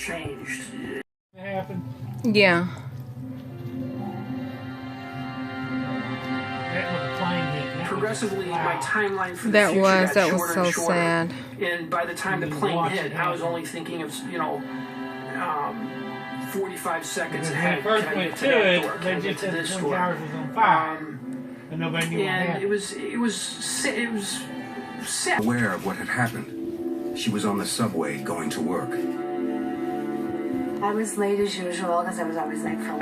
changed. It happened. Yeah. That was a plane hit. That Progressively, was my timeline for the That future was got so shorter and shorter. sad. And by the time the plane hit, I was only thinking of 45 seconds ahead. When it first Can I went get to that it, door? Can they I get just to said the this Twin door? Towers was on fire, and nobody knew what And happened. it was sad. Aware of what had happened, she was on the subway going to work. I was late as usual because I was always late for work.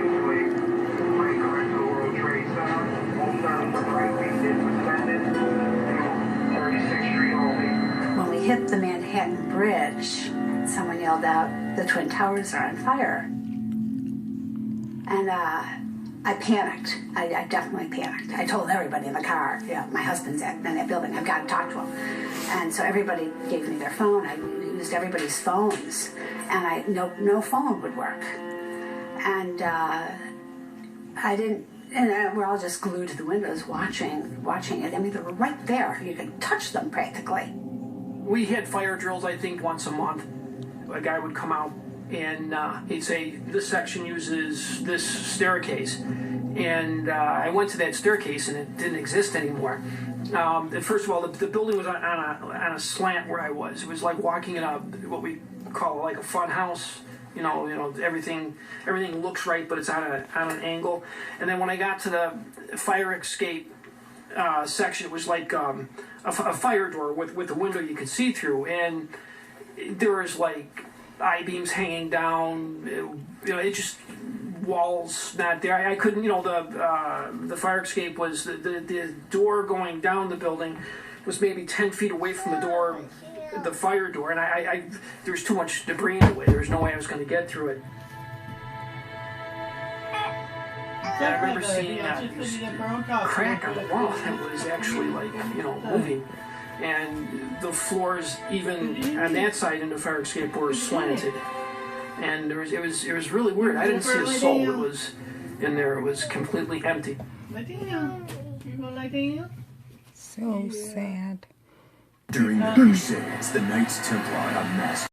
When we hit the Manhattan Bridge, someone yelled out, "The Twin Towers are on fire." And I panicked. I definitely panicked. I told everybody in the car, my husband's in that building, I've got to talk to him. And so everybody gave me their phone. I used everybody's phones, and no phone would work. And I didn't, and we're all just glued to the windows watching it. I mean, they were right there. You could touch them practically. We had fire drills, I think, once a month. A guy would come out and he'd say, "This section uses this staircase." And I went to that staircase and it didn't exist anymore. First of all, the building was on a slant where I was. It was like walking in what we call like a fun house. Everything looks right, but it's on an angle. And then when I got to the fire escape section, it was like a fire door with a window you could see through, and there was like I-beams hanging down. It just walls not there. I couldn't. The fire escape was the door going down the building was maybe 10 feet away from the door. The fire door, and there was too much debris in the way. There was no way I was going to get through it. And I remember seeing this crack on the wall that was actually moving, and the floors even on that side in the fire escape were slanted, and it was really weird. I didn't see a soul that was in there. It was completely empty. So sad. During the Crusades, the Knights Templar unmasked.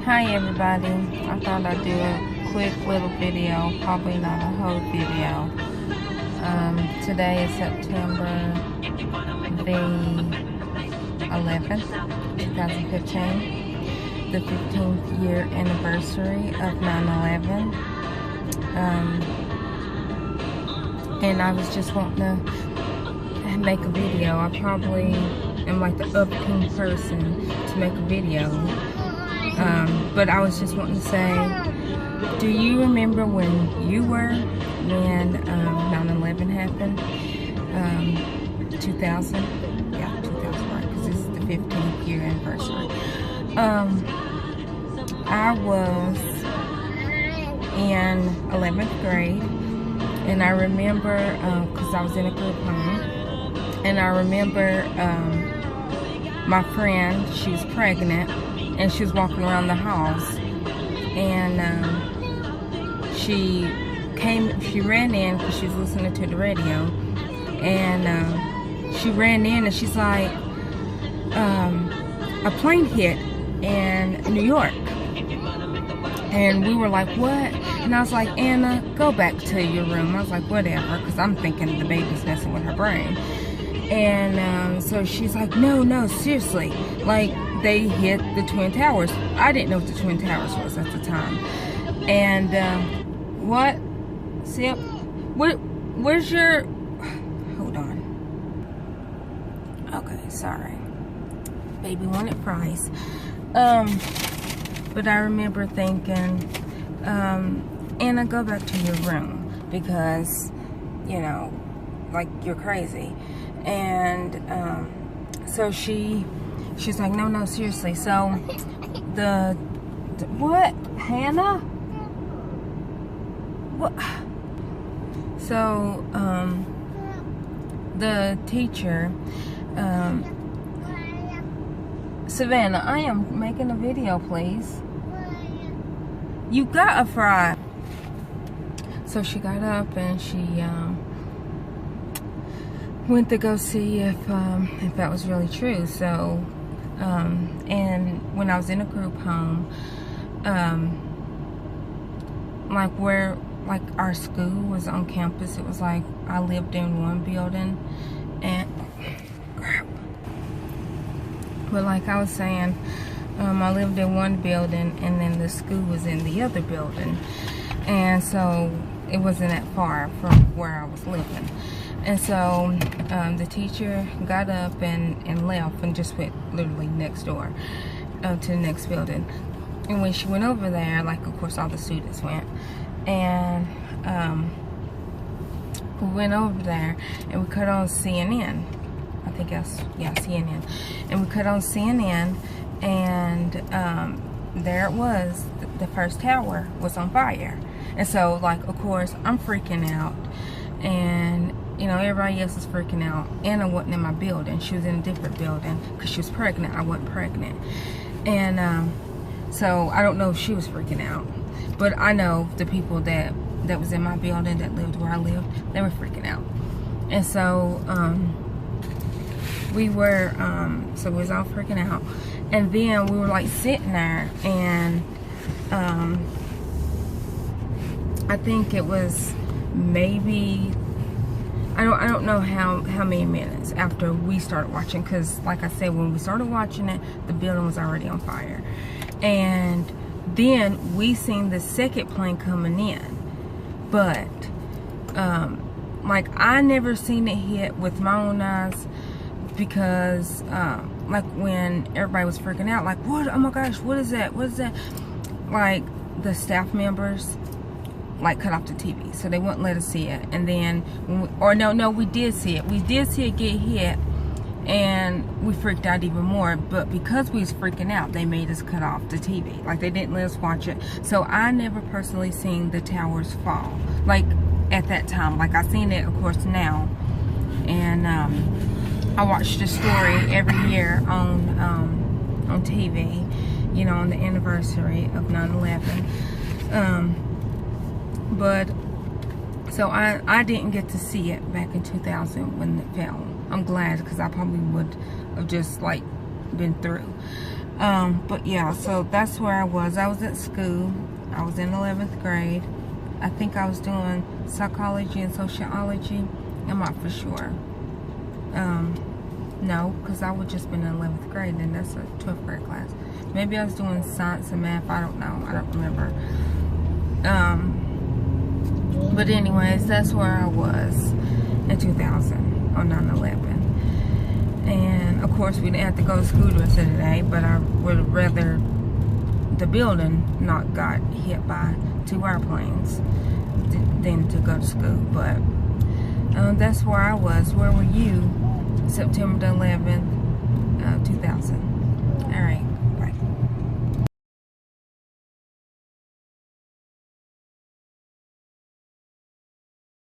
Hi everybody. I thought I'd do a quick little video, probably not a whole video. Today is September the 11th, 2015. The 15th year anniversary of 9/11. And I was just wanting to make a video. I probably am like the upping person to make a video. But I was just wanting to say, do you remember when 9/11 happened? 2000? Yeah, 2000, right, because this is the 15th year anniversary. I was in 11th grade, and I remember, because I was in a group home, and I remember my friend, she was pregnant, and she was walking around the house, and she ran in because she was listening to the radio, and she ran in and she's like, a plane hit in New York. And we were like, what? And I was like, Anna, go back to your room. I was like, whatever, because I'm thinking the baby's messing with her brain. And so she's like, no, seriously. Like, they hit the Twin Towers. I didn't know what the Twin Towers was at the time. And, what? Sip? Where's your... Hold on. Okay, sorry. Baby wanted fries. But I remember thinking, Anna, go back to your room. Because, like, you're crazy. And so she's like, no, seriously. So the what, Hannah? What? So the teacher, Savannah, I am making a video, please. You got a fry. So she got up and she went to go see if that was really true. So and when I was in a group home, like where like our school was on campus. It was like I lived in one building, and crap. But like I was saying, I lived in one building, and then the school was in the other building, and so it wasn't that far from where I was living. And so the teacher got up and left and just went literally next door to the next building. And when she went over there, like of course all the students went, and we went over there and we cut on CNN. I think that's, yeah, CNN. And we cut on CNN, and there it was. The first tower was on fire. And so, like, of course, I'm freaking out. And, you know, everybody else is freaking out. Anna wasn't in my building. She was in a different building because she was pregnant. I wasn't pregnant. And so I don't know if she was freaking out. But I know the people that was in my building that lived where I lived, they were freaking out. And so we were, so we was all freaking out. And then we were like sitting there, and I think it was maybe, I don't know how many minutes after we started watching, because like I said, when we started watching it, the building was already on fire. And then we seen the second plane coming in, but like I never seen it hit with my own eyes, because like when everybody was freaking out, like, what, oh my gosh, what is that, what is that, like the staff members like cut off the TV, so they wouldn't let us see it. And then when we did see it get hit, and we freaked out even more. But because we was freaking out, they made us cut off the TV, like they didn't let us watch it. So I never personally seen the towers fall, like at that time. Like I seen it of course now, and I watched the story every year on TV, you know, on the anniversary of 9/11. But so I didn't get to see it back in 2000 when it fell. I'm glad, because I probably would have just like been through. But yeah, so that's where I was. I was at school. I was in 11th grade. I think I was doing psychology and sociology. I'm not for sure. No, because I would just been in 11th grade, and that's a 12th grade class. Maybe I was doing science and math. I don't know. I don't remember. But anyways, that's where I was in 2000 on 9/11. And of course, we didn't have to go to school the rest of the day, but I would rather the building not got hit by 2 airplanes than to go to school. But that's where I was. Where were you September 11th, 2000?